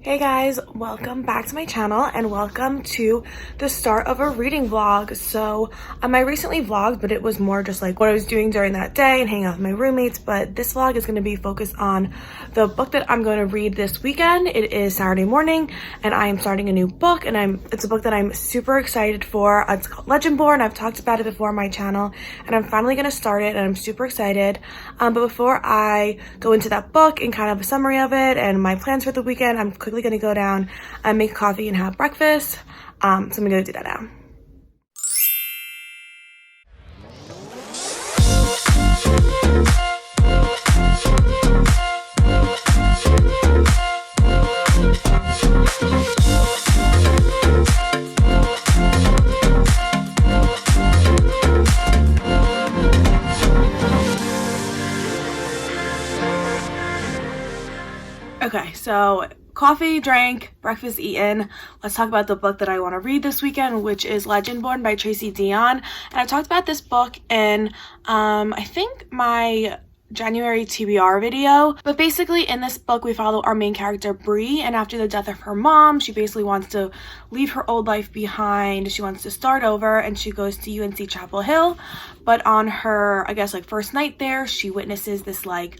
Hey guys, welcome back to my channel and welcome to the start of a reading vlog. So I recently vlogged, but it was more just like what I was doing during that day and hanging out with my roommates. But this vlog is going to be focused on the book that I'm going to read this weekend. It is Saturday morning and I am starting a new book, and it's a book that I'm super excited for. It's called Legendborn. I've talked about it before on my channel and I'm finally going to start it and I'm super excited. But before I go into that book and kind of a summary of it and my plans for the weekend, I'm quickly going to go down and make coffee and have breakfast. So I'm going to do that now. Okay, so coffee drank, breakfast eaten. Let's talk about the book that I want to read this weekend, which is Legendborn by Tracy Deonn. And I talked about this book in, I think my January TBR video. But basically in this book, we follow our main character, Bree, and after the death of her mom, she basically wants to leave her old life behind. She wants to start over and she goes to UNC Chapel Hill. But on her, I guess, like first night there, she witnesses this like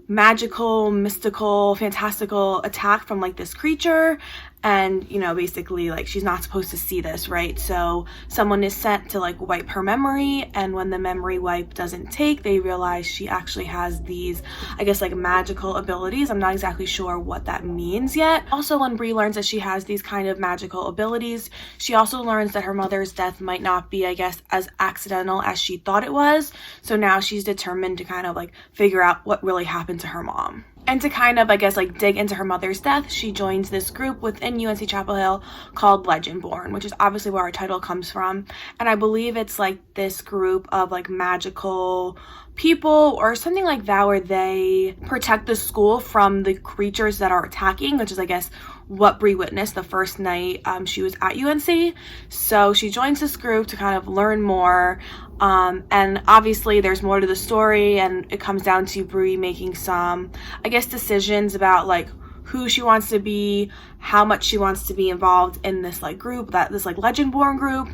magical, mystical, fantastical attack from like this creature, and you know, basically like she's not supposed to see this, right? So someone is sent to like wipe her memory, and when the memory wipe doesn't take, they realize she actually has these, I guess, like magical abilities. I'm not exactly sure what that means yet. Also, when Bree learns that she has these kind of magical abilities, she also learns that her mother's death might not be, I guess, as accidental as she thought it was. So now she's determined to kind of like figure out what really happened to her mom. And to kind of, I guess, like dig into her mother's death, she joins this group within UNC Chapel Hill called Legendborn, which is obviously where our title comes from. And I believe it's like this group of like magical people or something like that, where they protect the school from the creatures that are attacking, which is, I guess, what Bree witnessed the first night she was at UNC. So she joins this group to kind of learn more. And obviously there's more to the story, and it comes down to Bree making some, I guess, decisions about like who she wants to be, how much she wants to be involved in this like group, this like Legendborn group,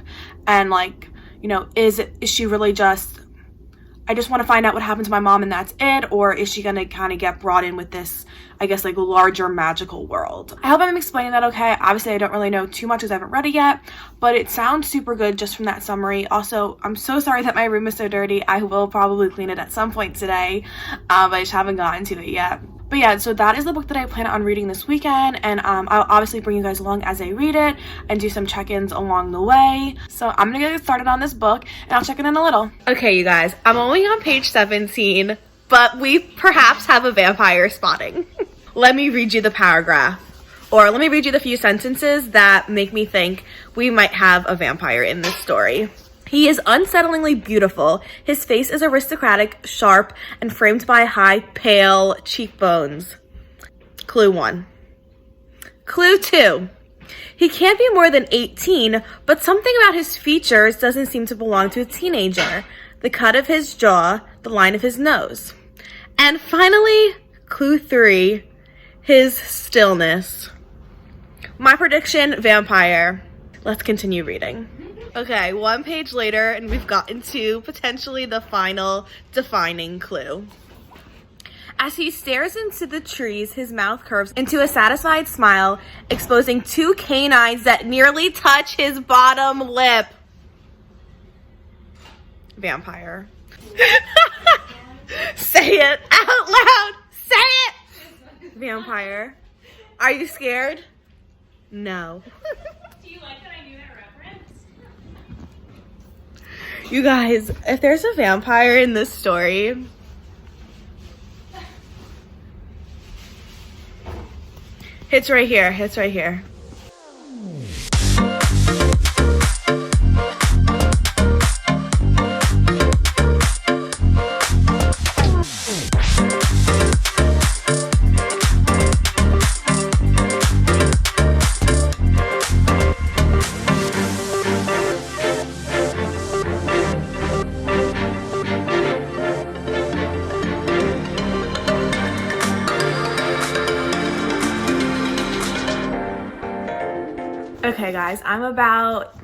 and like, you know, is she really just, I just want to find out what happened to my mom and that's it, or is she gonna kind of get brought in with this, I guess, like larger magical world? I hope I'm explaining that okay. Obviously I don't really know too much because I haven't read it yet, but it sounds super good just from that summary. Also, I'm so sorry that my room is so dirty. I will probably clean it at some point today, but I just haven't gotten to it yet. But yeah, so that is the book that I plan on reading this weekend, and I'll obviously bring you guys along as I read it and do some check-ins along the way. So I'm gonna get started on this book and I'll check in a little. Okay, you guys, I'm only on page 17, but we perhaps have a vampire spotting. Let me read you the paragraph, or let me read you the few sentences that make me think we might have a vampire in this story. He is unsettlingly beautiful. His face is aristocratic, sharp, and framed by high, pale cheekbones. Clue 1. Clue 2. He can't be more than 18, but something about his features doesn't seem to belong to a teenager. The cut of his jaw, the line of his nose. And finally, clue 3. His stillness. My prediction, vampire. Let's continue reading. Okay, one page later, and we've gotten to potentially the final defining clue. As he stares into the trees, his mouth curves into a satisfied smile, exposing 2 canines that nearly touch his bottom lip. Vampire. Say it out loud! Say it! Vampire. Are you scared? No. Do you like that I knew that reference? You guys, if there's a vampire in this story, it's right here. It's right here. Okay guys, I'm about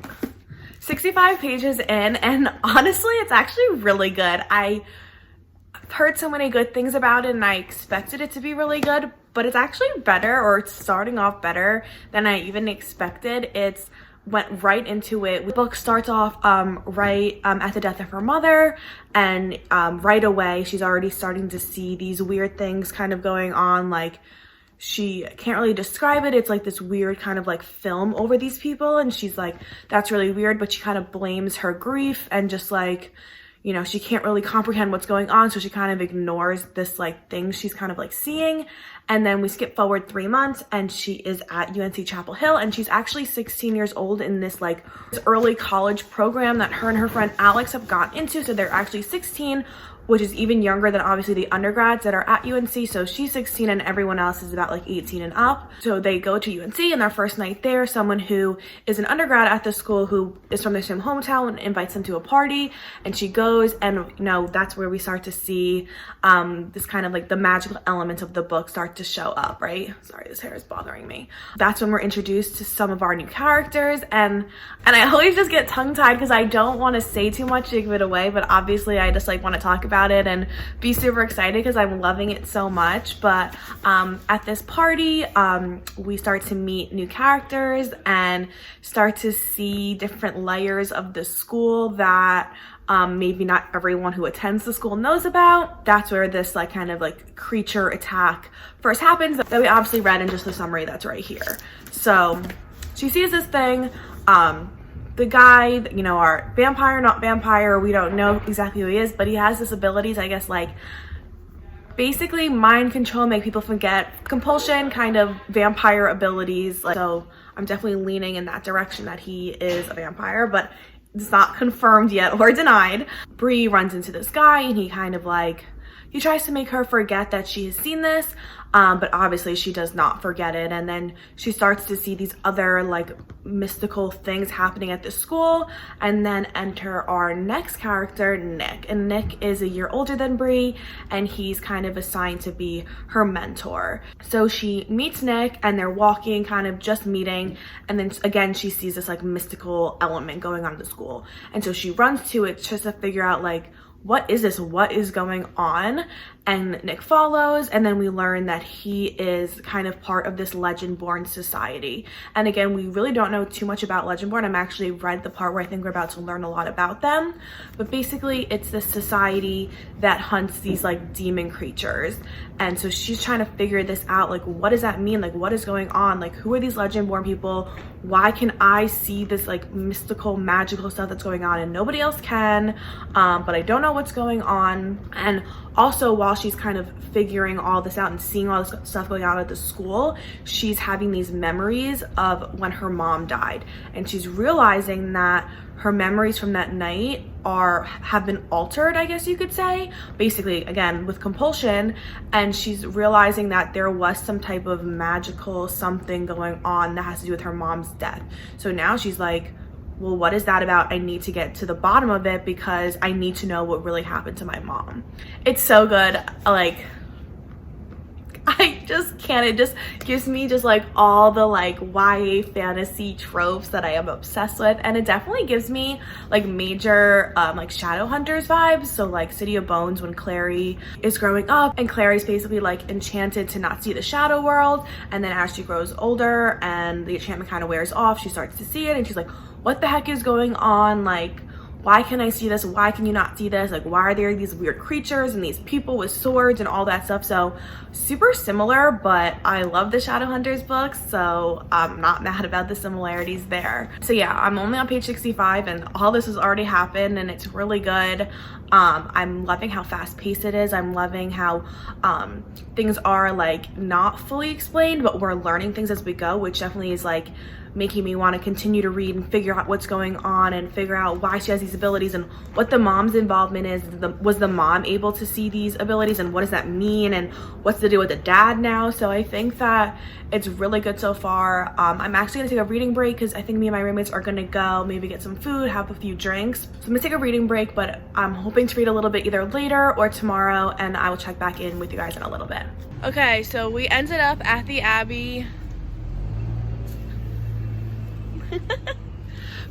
65 pages in, and honestly it's actually really good. I've heard so many good things about it and I expected it to be really good, but it's actually better, or it's starting off better than I even expected. It's went right into it. The book starts off right at the death of her mother, and right away she's already starting to see these weird things kind of going on. Like, she can't really describe it. It's like this weird kind of like film over these people, and she's like, that's really weird, but she kind of blames her grief and just like, you know, she can't really comprehend what's going on, so she kind of ignores this like thing she's kind of like seeing. And then we skip forward 3 months and she is at UNC Chapel Hill, and she's actually 16 years old in this like early college program that her and her friend Alex have gone into. So they're actually 16, which is even younger than obviously the undergrads that are at UNC. So she's 16 and everyone else is about like 18 and up. So they go to UNC, and their first night there, someone who is an undergrad at the school who is from their same hometown invites them to a party, and she goes, and you know, that's where we start to see this kind of like the magical elements of the book start to show up, right? Sorry, this hair is bothering me. That's when we're introduced to some of our new characters, and I always just get tongue-tied because I don't want to say too much to give it away, but obviously I just like want to talk about it and be super excited because I'm loving it so much. But at this party, we start to meet new characters and start to see different layers of the school that maybe not everyone who attends the school knows about. That's where this like kind of like creature attack first happens that we obviously read in just the summary that's right here. So she sees this thing. The guy, you know, our vampire, not vampire, we don't know exactly who he is, but he has this abilities, I guess, like basically mind control, make people forget, compulsion, kind of vampire abilities. Like, so I'm definitely leaning in that direction that he is a vampire, but it's not confirmed yet or denied. Bree runs into this guy, and he kind of like, he tries to make her forget that she has seen this, but obviously she does not forget it. And then she starts to see these other like mystical things happening at the school. And then enter our next character, Nick. And Nick is a year older than Bree, and he's kind of assigned to be her mentor. So she meets Nick, and they're walking, kind of just meeting. And then again, she sees this like mystical element going on in the school. And so she runs to it just to figure out like, what is this? What is going on? And Nick follows, and then we learn that he is kind of part of this Legendborn society. And again, we really don't know too much about Legendborn. I'm actually read the part where I think we're about to learn a lot about them. But basically, it's this society that hunts these like demon creatures. And so she's trying to figure this out. Like, what does that mean? Like, what is going on? Like, who are these Legendborn people? Why can I see this like mystical, magical stuff that's going on and nobody else can? But I don't know what's going on. And also, while she's kind of figuring all this out and seeing all this stuff going on at the school, she's having these memories of when her mom died. And she's realizing that her memories from that night have been altered, I guess you could say, basically again with compulsion. And she's realizing that there was some type of magical something going on that has to do with her mom's death. So now she's like, well, what is that about? I need to get to the bottom of it because I need to know what really happened to my mom. It's so good. Like, I just can't. It just gives me just like all the like YA fantasy tropes that I am obsessed with. And it definitely gives me like major like Shadowhunters vibes. So like City of Bones, when Clary is growing up and Clary's basically like enchanted to not see the shadow world. And then as she grows older and the enchantment kind of wears off, she starts to see it, and she's like, what the heck is going on? Like, why can I see this? Why can you not see this? Like, why are there these weird creatures and these people with swords and all that stuff? So super similar, but I love the Shadowhunters books, so I'm not mad about the similarities there. So yeah, I'm only on page 65 and all this has already happened, and it's really good. I'm loving how fast paced it is. I'm loving how things are like not fully explained, but we're learning things as we go, which definitely is like making me want to continue to read and figure out what's going on and figure out why she has these abilities and what the mom's involvement is. Was the mom able to see these abilities, and what does that mean, and what's the deal with the dad now? So I think that it's really good so far. I'm actually gonna take a reading break because I think me and my roommates are gonna go maybe get some food, have a few drinks. So I'm gonna take a reading break, but I'm hoping to read a little bit either later or tomorrow, and I will check back in with you guys in a little bit. Okay, so we ended up at the Abbey.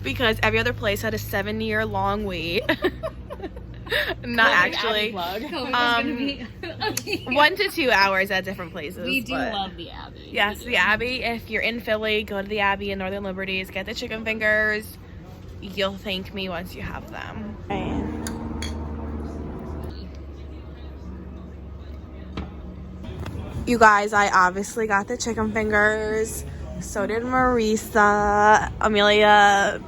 because every other place had a 7-year-long wait. Not actually. 1 to 2 hours at different places. We do love the Abbey. Yes, the Abbey. If you're in Philly, go to the Abbey in Northern Liberties. Get the chicken fingers. You'll thank me once you have them. You guys, I obviously got the chicken fingers. So did Marisa. Amelia.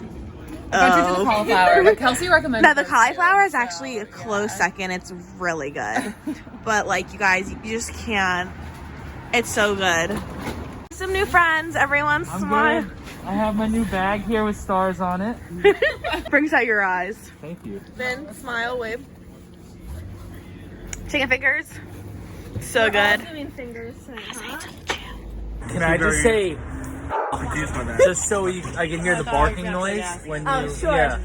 The cauliflower, but Kelsey recommended. No, the cauliflower is actually a close second. It's really good. But like, you guys, you just can't. It's so good. Some new friends. Everyone smile. Good. I have my new bag here with stars on it. Brings out your eyes. Thank you. Then smile, wave. Chicken fingers. So good. Can I just say, just so I can hear the barking noise when you, yeah.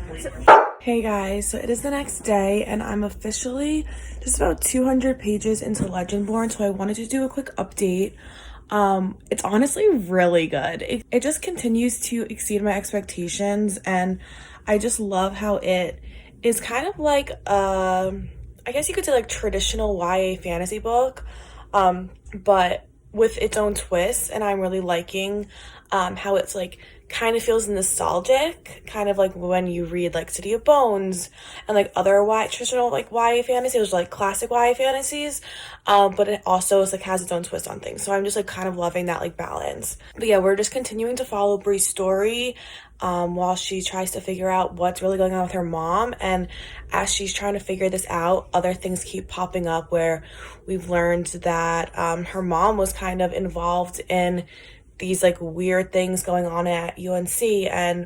Hey guys, so it is the next day and I'm officially just about 200 pages into Legendborn, so I wanted to do a quick update. It's honestly really good. It just continues to exceed my expectations, and I just love how it is kind of like I guess you could say like traditional YA fantasy book, but with its own twist, and I'm really liking how it's like kind of feels nostalgic, kind of like when you read like City of Bones and like other traditional like YA fantasies, like classic YA fantasies, but it also is like has its own twist on things. So I'm just like kind of loving that like balance. But yeah, we're just continuing to follow Bree's story while she tries to figure out what's really going on with her mom, and as she's trying to figure this out, other things keep popping up where we've learned that her mom was kind of involved in these like weird things going on at UNC, and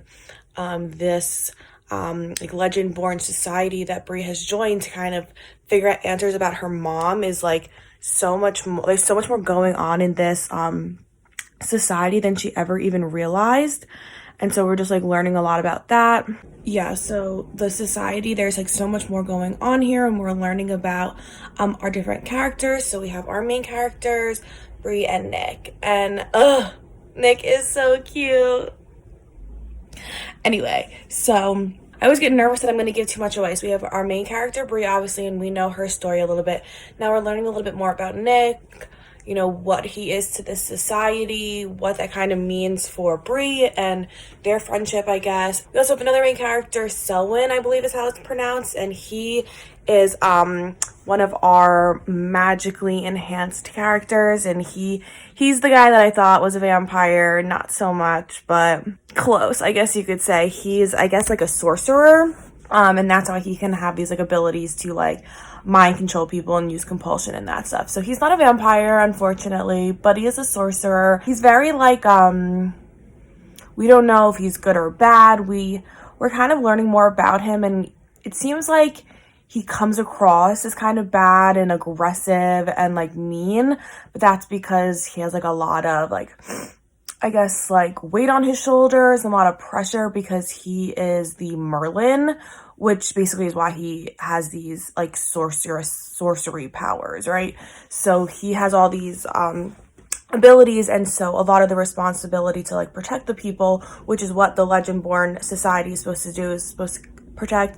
this like Legendborn society that Bree has joined to kind of figure out answers about her mom is like so much more. There's so much more going on in this society than she ever even realized, and so we're just like learning a lot about that. Yeah, so the society, there's like so much more going on here, and we're learning about our different characters. So we have our main characters, Bree and Nick, and Nick is so cute. Anyway, so I was getting nervous that I'm going to give too much away. So we have our main character, Bree, obviously, and we know her story a little bit. Now we're learning a little bit more about Nick, you know, what he is to this society, what that kind of means for Bree and their friendship, I guess. We also have another main character, Selwyn, I believe is how it's pronounced, and he is one of our magically enhanced characters, and he's the guy that I thought was a vampire. Not so much, but close, I guess you could say. He's, I guess, like a sorcerer, and that's how he can have these like abilities to like mind control people and use compulsion and that stuff. So he's not a vampire, unfortunately, but he is a sorcerer. He's very like we don't know if he's good or bad. We're kind of learning more about him, and it seems like he comes across as kind of bad and aggressive and like mean, but that's because he has like a lot of like, I guess, like weight on his shoulders and a lot of pressure because he is the Merlin, which basically is why he has these like sorcery powers, right? So he has all these abilities, and so a lot of the responsibility to like protect the people, which is what the Legendborn society is supposed to do, is supposed to protect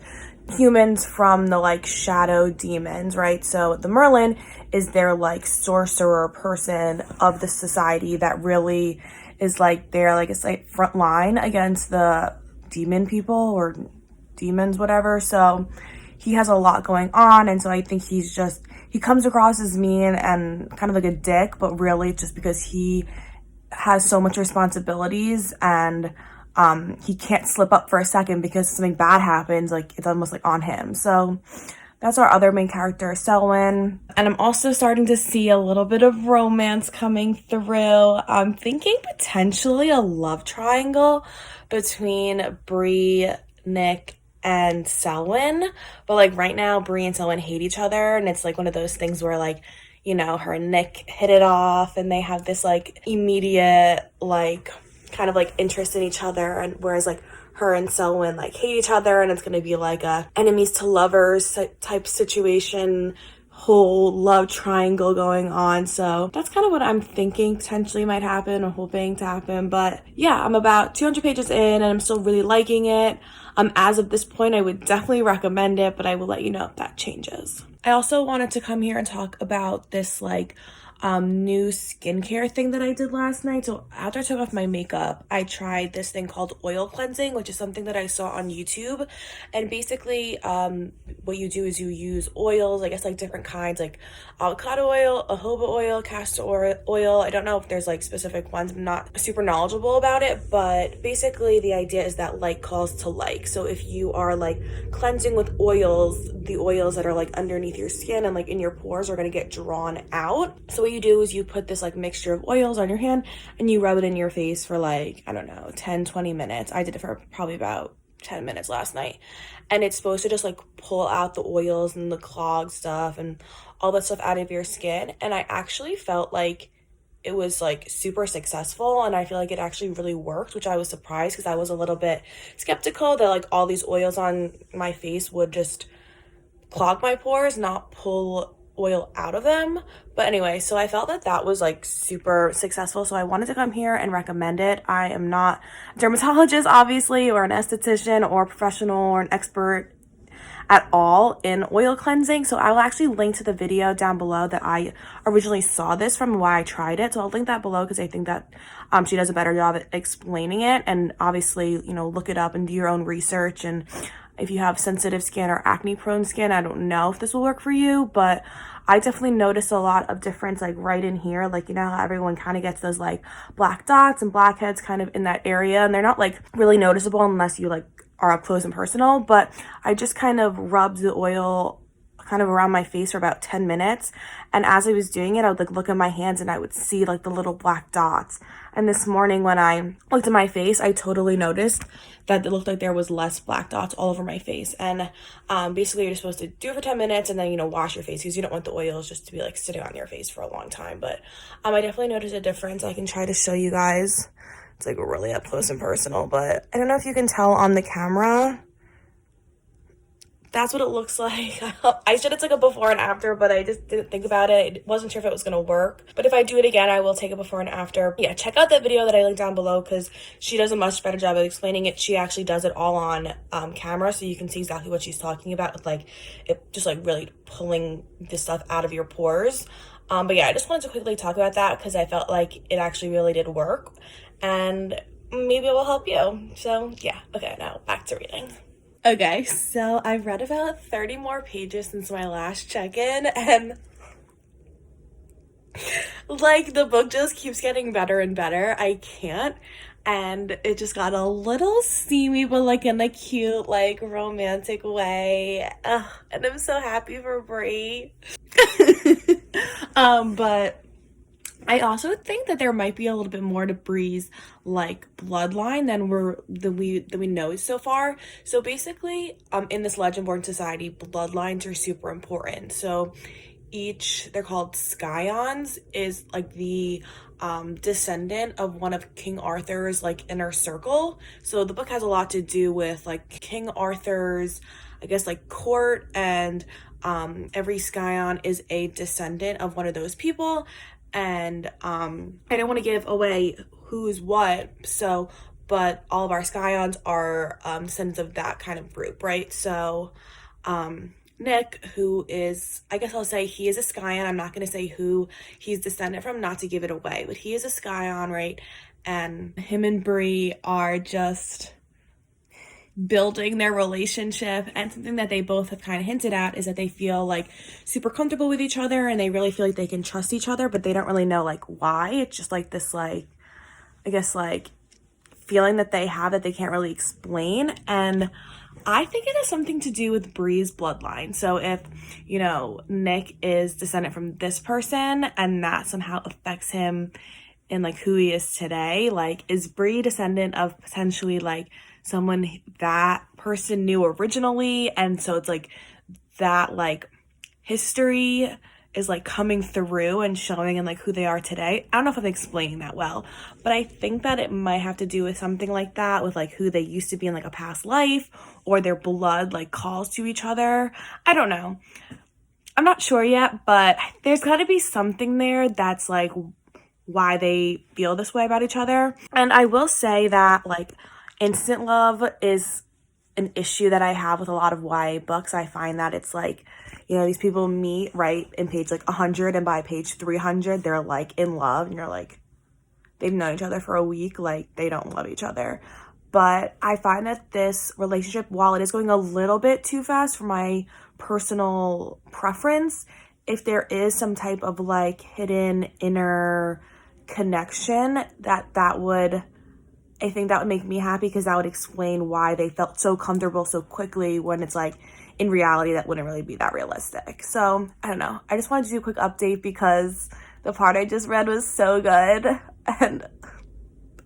humans from the like shadow demons, right? So the Merlin is their like sorcerer person of the society that really is like their like it's like front line against the demon people or demons, whatever. So he has a lot going on, and so I think he comes across as mean and kind of like a dick, but really it's just because he has so much responsibilities, and he can't slip up for a second because something bad happens, like it's almost like on him. So that's our other main character, Selwyn. And I'm also starting to see a little bit of romance coming through. I'm thinking potentially a love triangle between Bree, Nick, and Selwyn. But like right now, Bree and Selwyn hate each other, and it's like one of those things where like, you know, her and Nick hit it off, and they have this like immediate like kind of like interest in each other, and whereas like her and Selwyn like hate each other, and it's going to be like a enemies to lovers type situation, whole love triangle going on. So that's kind of what I'm thinking potentially might happen or hoping to happen. But yeah, I'm about 200 pages in and I'm still really liking it. As of this point, I would definitely recommend it, but I will let you know if that changes. I also wanted to come here and talk about this new skincare thing that I did last night. So after I took off my makeup, I tried this thing called oil cleansing, which is something that I saw on YouTube. And basically what you do is you use oils, I guess like different kinds, like avocado oil, jojoba oil, castor oil. I don't know if there's like specific ones. I'm not super knowledgeable about it, but basically the idea is that like calls to like. So if you are like cleansing with oils, the oils that are like underneath your skin and like in your pores are going to get drawn out. So what you do is you put this like mixture of oils on your hand and you rub it in your face for like, I don't know, 10-20 minutes. I did it for probably about 10 minutes last night, and it's supposed to just like pull out the oils and the clogged stuff and all that stuff out of your skin. And I actually felt like it was like super successful, and I feel like it actually really worked, which I was surprised because I was a little bit skeptical that like all these oils on my face would just clog my pores, not pull oil out of them. But anyway, so I felt that that was like super successful, so I wanted to come here and recommend it. I am not a dermatologist obviously, or an esthetician or professional or an expert at all in oil cleansing, so I will actually link to the video down below that I originally saw this from, why I tried it. So I'll link that below because I think that she does a better job at explaining it. And obviously, you know, look it up and do your own research. And if you have sensitive skin or acne prone skin, I don't know if this will work for you, but I definitely noticed a lot of difference like right in here. Like, you know how everyone kind of gets those like black dots and blackheads kind of in that area, and they're not like really noticeable unless you like are up close and personal. But I just kind of rubbed the oil kind of around my face for about 10 minutes, and as I was doing it, I would like look at my hands and I would see like the little black dots. And this morning when I looked at my face, I totally noticed that it looked like there was less black dots all over my face. And basically you're supposed to do it for 10 minutes and then, you know, wash your face because you don't want the oils just to be like sitting on your face for a long time. But I definitely noticed a difference. I can try to show you guys. It's like really up close and personal, but I don't know if you can tell on the camera. That's what it looks like. I said it's like a before and after, but I just didn't think about it. I wasn't sure if it was going to work. But if I do it again, I will take a before and after. Yeah, check out that video that I linked down below because she does a much better job of explaining it. She actually does it all on camera, so you can see exactly what she's talking about with like it just like really pulling this stuff out of your pores. But yeah, I just wanted to quickly talk about that because I felt like it actually really did work, and maybe it will help you. So yeah, okay, now back to reading. Okay, so I've read about 30 more pages since my last check-in, and like the book just keeps getting better and better. I can't. And it just got a little steamy, but like in a cute, like romantic way. Ugh, and I'm so happy for Brie. But I also think that there might be a little bit more to Brie's like bloodline than we know so far. So basically, in this Legendborn society, bloodlines are super important. So they're called scions, is like the descendant of one of King Arthur's like inner circle. So the book has a lot to do with like King Arthur's, I guess, like court, and every scion is a descendant of one of those people. And I don't want to give away who's what, so but all of our scions are descendants of that kind of group, right? So Nick, who is, I guess I'll say he is a scion. I'm not going to say who he's descended from, not to give it away, but he is a scion, right? And him and Brie are just building their relationship, and something that they both have kind of hinted at is that they feel like super comfortable with each other and they really feel like they can trust each other, but they don't really know like why. It's just like this like, I guess like feeling that they have that they can't really explain. And I think it has something to do with Brie's bloodline. So if, you know, Nick is descendant from this person and that somehow affects him in like who he is today, like is Brie descendant of potentially like someone that person knew originally, and so it's like that like history is like coming through and showing in like who they are today. I don't know if I'm explaining that well, but I think that it might have to do with something like that, with like who they used to be in like a past life, or their blood like calls to each other. I don't know. I'm not sure yet, but there's got to be something there that's like why they feel this way about each other. And I will say that like instant love is an issue that I have with a lot of YA books. I find that it's like, you know, these people meet right in page like 100 and by page 300 they're like in love and you're like, they've known each other for a week, like they don't love each other. But I find that this relationship, while it is going a little bit too fast for my personal preference, if there is some type of like hidden inner connection, that would, I think that would make me happy, because that would explain why they felt so comfortable so quickly when it's like in reality that wouldn't really be that realistic. So I don't know, I just wanted to do a quick update because the part I just read was so good and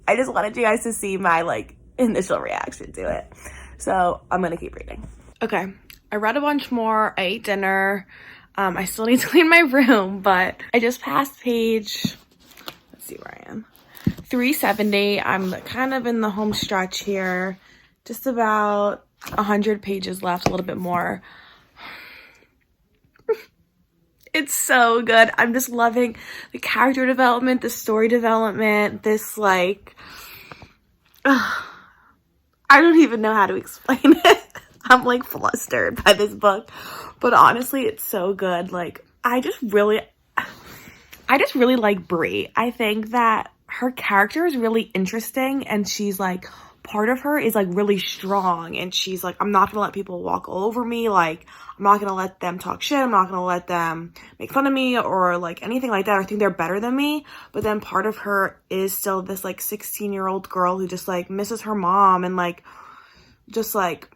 I just wanted you guys to see my like initial reaction to it. So I'm gonna keep reading. Okay, I read a bunch more, I ate dinner, I still need to clean my room, but I just passed page, let's see where I am, 370. I'm kind of in the home stretch here, just about 100 pages left, a little bit more. It's so good. I'm just loving the character development, the story development, this like, I don't even know how to explain it. I'm like flustered by this book, but honestly, it's so good. Like, I just really like Bree. I think that her character is really interesting, and she's like, part of her is like really strong, and she's like, I'm not gonna let people walk all over me, like I'm not gonna let them talk shit, I'm not gonna let them make fun of me or like anything like that, or think they're better than me. But then part of her is still this like 16-year-old girl who just like misses her mom and like just like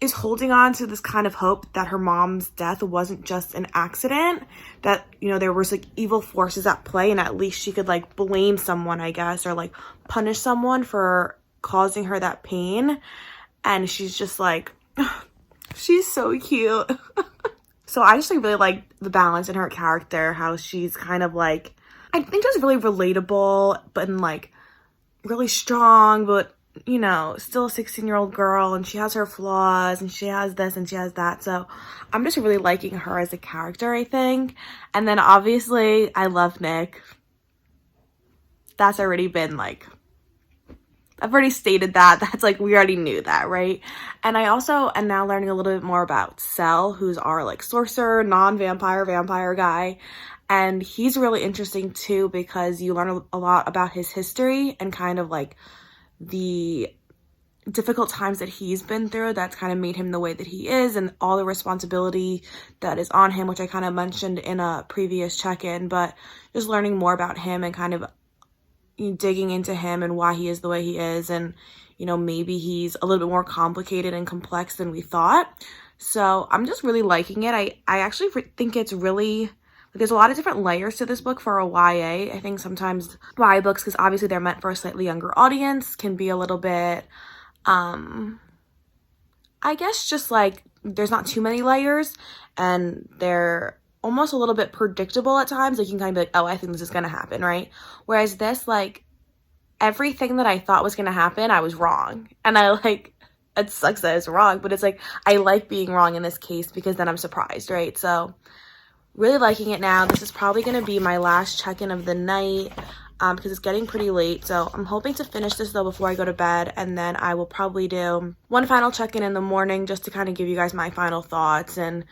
is holding on to this kind of hope that her mom's death wasn't just an accident, that, you know, there was like evil forces at play, and at least she could like blame someone, I guess, or like punish someone for causing her that pain. And she's just like, she's so cute. So I just like really like the balance in her character, how she's kind of like, I think just really relatable, but like really strong, but you know, still a 16-year-old girl, and she has her flaws, and she has this and she has that. So I'm just really liking her as a character, I think. And then obviously I love Nick. That's already been like, I've already stated that. That's like, we already knew that, right? And I also am now learning a little bit more about Cell, who's our like sorcerer, non-vampire, vampire guy. And he's really interesting too, because you learn a lot about his history and kind of like the difficult times that he's been through that's kind of made him the way that he is, and all the responsibility that is on him, which I kind of mentioned in a previous check-in. But just learning more about him and kind of digging into him and why he is the way he is, and you know, maybe he's a little bit more complicated and complex than we thought. So I'm just really liking it. I actually think it's really, there's a lot of different layers to this book for a YA. I think sometimes YA books, because obviously they're meant for a slightly younger audience, can be a little bit, I guess just like, there's not too many layers, and they're almost a little bit predictable at times. Like you can kind of be like, oh, I think this is going to happen, right? Whereas this, like, everything that I thought was going to happen, I was wrong. And I like, it sucks that I was wrong, but it's like, I like being wrong in this case, because then I'm surprised, right? So really liking it now. This is probably going to be my last check-in of the night, because it's getting pretty late. So I'm hoping to finish this though before I go to bed, and then I will probably do one final check-in in the morning just to kind of give you guys my final thoughts and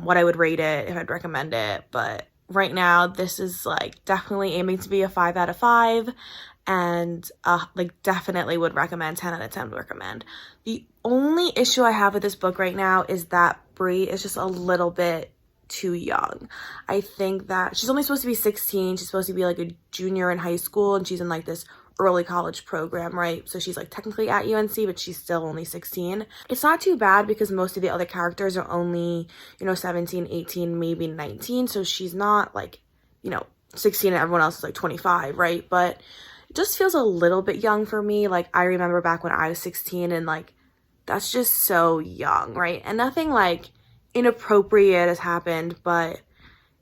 what I would rate it, if I'd recommend it. But right now, this is like definitely aiming to be a 5 out of 5, and like definitely would recommend, 10 out of 10 would recommend. The only issue I have with this book right now is that Bree is just a little bit too young. I think that she's only supposed to be 16. She's supposed to be like a junior in high school, and she's in like this early college program, right? So she's like technically at UNC, but she's still only 16. It's not too bad, because most of the other characters are only, you know, 17, 18, maybe 19. So she's not like, you know, 16 and everyone else is like 25, right? But it just feels a little bit young for me. Like I remember back when I was 16, and like that's just so young, right? And nothing like inappropriate has happened, but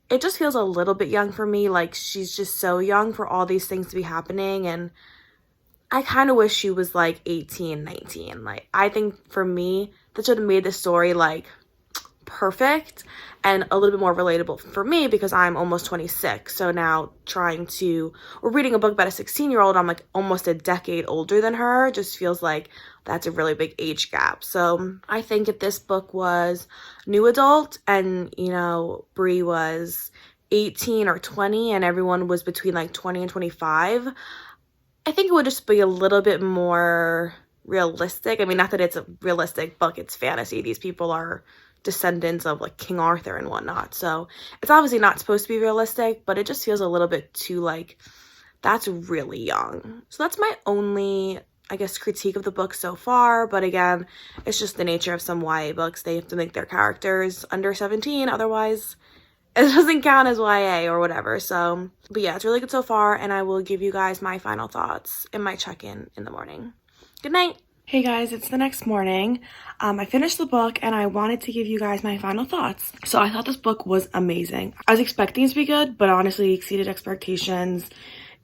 it just feels a little bit young for me. Like she's just so young for all these things to be happening, and I kind of wish she was like 18, 19. Like I think for me, that should have made the story like perfect and a little bit more relatable for me because I'm almost 26. So now we're reading a book about a 16-year-old. I'm like almost a decade older than her. Just feels like that's a really big age gap. So I think if this book was new adult and, you know, Bree was 18 or 20 and everyone was between like 20 and 25, I think it would just be a little bit more realistic. I mean, not that it's a realistic book, it's fantasy. These people are descendants of like King Arthur and whatnot. So it's obviously not supposed to be realistic, but it just feels a little bit too like, that's really young. So that's my only, I guess, critique of the book so far. But again, it's just the nature of some YA books. They have to make their characters under 17, otherwise it doesn't count as YA or whatever. So, but yeah, it's really good so far, and I will give you guys my final thoughts in my check-in in the morning. Good night. Hey guys, it's the next morning. I finished the book and I wanted to give you guys my final thoughts. So I thought this book was amazing. I was expecting it to be good, but honestly exceeded expectations.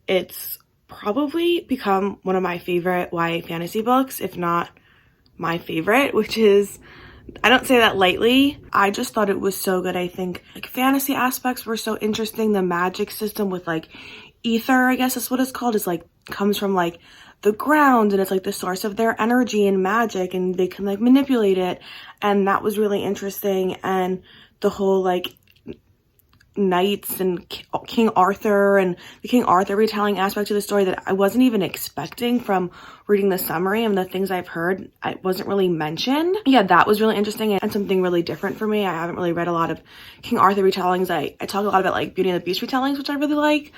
It's probably become one of my favorite YA fantasy books, if not my favorite, which is, I don't say that lightly. I just thought it was so good. I think like fantasy aspects were so interesting. The magic system with like ether, I guess that's what it's called, is like comes from like the ground, and it's like the source of their energy and magic, and they can like manipulate it, and that was really interesting. And the whole like knights and King Arthur and the King Arthur retelling aspect of the story that I wasn't even expecting from reading the summary, and the things I've heard I wasn't really mentioned. Yeah, that was really interesting and something really different for me. I haven't really read a lot of King Arthur retellings. I talk a lot about like Beauty and the Beast retellings, which I really like.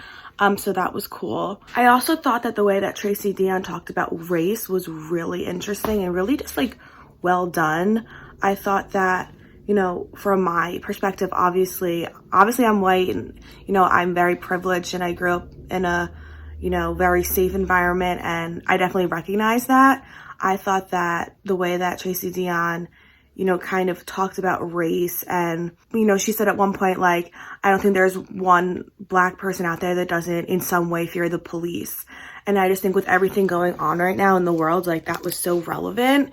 So that was cool. I also thought that the way that Tracy Deonn talked about race was really interesting and really just like well done. I thought that, you know, from my perspective, obviously I'm white, and, you know, I'm very privileged, and I grew up in a, you know, very safe environment, and I definitely recognize that. I thought that the way that Tracy Deonn, you know, kind of talked about race, and, you know, she said at one point, like, I don't think there's one Black person out there that doesn't in some way fear the police. And I just think with everything going on right now in the world, like, that was so relevant.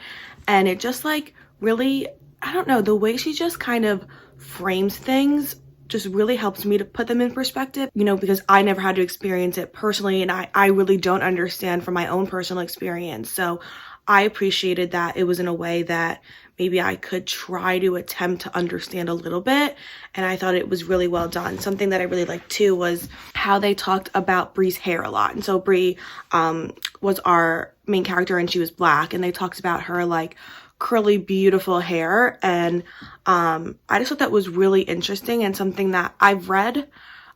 And it just like really, I don't know, the way she just kind of frames things just really helps me to put them in perspective, you know, because I never had to experience it personally, and I really don't understand from my own personal experience. So I appreciated that it was in a way that maybe I could try to attempt to understand a little bit, and I thought it was really well done. Something that I really liked too was how they talked about Bree's hair a lot. And so Bree was our main character, and she was Black, and they talked about her like curly, beautiful hair, and I just thought that was really interesting and something that I've read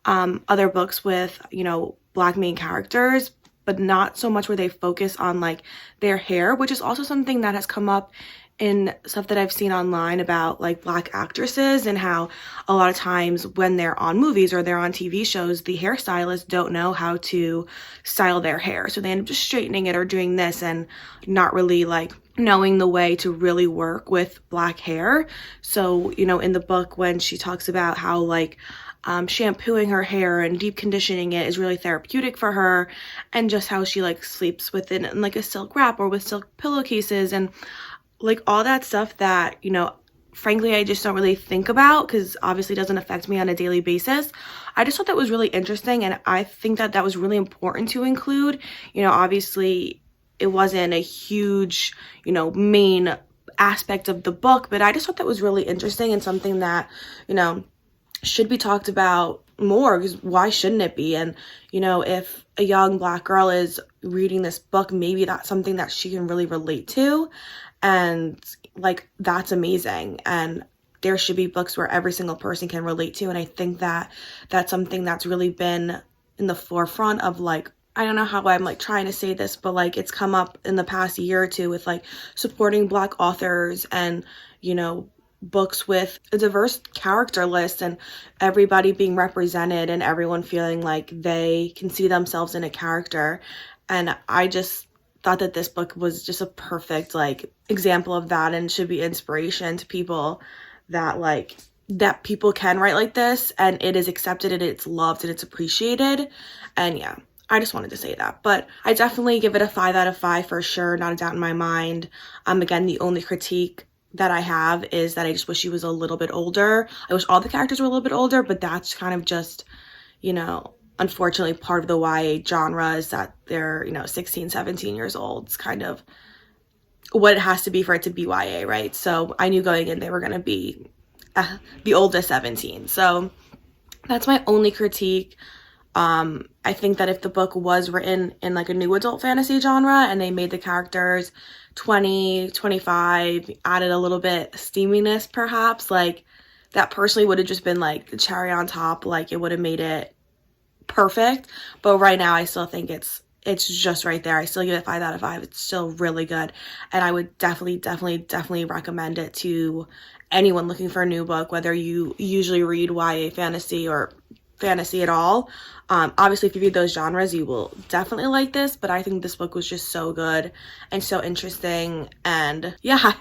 other books with, you know, Black main characters, but not so much where they focus on like their hair, which is also something that has come up in stuff that I've seen online about like Black actresses, and how a lot of times when they're on movies or they're on TV shows, the hairstylists don't know how to style their hair, so they end up just straightening it or doing this and not really like knowing the way to really work with Black hair. So, you know, in the book when she talks about how like shampooing her hair and deep conditioning it is really therapeutic for her, and just how she like sleeps with it in like a silk wrap or with silk pillowcases, and like all that stuff that, you know, frankly, I just don't really think about because obviously it doesn't affect me on a daily basis. I just thought that was really interesting, and I think that that was really important to include. You know, obviously it wasn't a huge, you know, main aspect of the book, but I just thought that was really interesting and something that, you know, should be talked about more, because why shouldn't it be? And, you know, if a young Black girl is reading this book, maybe that's something that she can really relate to, and like that's amazing. And there should be books where every single person can relate to, and I think that that's something that's really been in the forefront of like, I don't know how I'm like trying to say this, but like it's come up in the past year or two with like supporting Black authors, and, you know, books with a diverse character list and everybody being represented and everyone feeling like they can see themselves in a character. And I just thought that this book was just a perfect like example of that, and should be inspiration to people that like that people can write like this, and it is accepted and it's loved and it's appreciated. And yeah, I just wanted to say that. But I definitely give it a 5 out of 5 for sure, not a doubt in my mind. Again, the only critique that I have is that I just wish she was a little bit older. I wish all the characters were a little bit older, but that's kind of just, you know, unfortunately part of the YA genre is that they're, you know, 16, 17 years old. It's kind of what it has to be for it to be YA, right? So I knew going in they were going to be the oldest 17. So that's my only critique. I think that if the book was written in like a new adult fantasy genre and they made the characters 20, 25, added a little bit steaminess perhaps, like that personally would have just been like the cherry on top. Like it would have made it perfect. But right now I still think it's just right there. I still give it 5 out of 5. It's still really good. And I would definitely recommend it to anyone looking for a new book, whether you usually read YA fantasy or fantasy at all. Obviously if you read those genres you will definitely like this, but I think this book was just so good and so interesting, and yeah,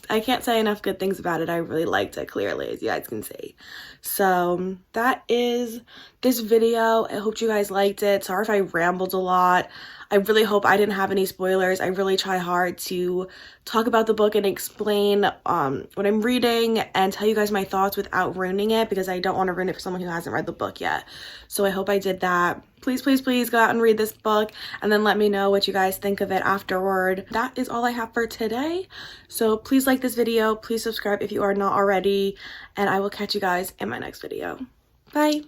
I can't say enough good things about it. I really liked it, clearly, as you guys can see. So that is this video. I hope you guys liked it. Sorry if I rambled a lot. I really hope I didn't have any spoilers. I really try hard to talk about the book and explain what I'm reading and tell you guys my thoughts without ruining it, because I don't want to ruin it for someone who hasn't read the book yet. So I hope I did that. Please go out and read this book and then let me know what you guys think of it afterward. That is all I have for today. So please like this video. Please subscribe if you are not already. And I will catch you guys in my next video. Bye.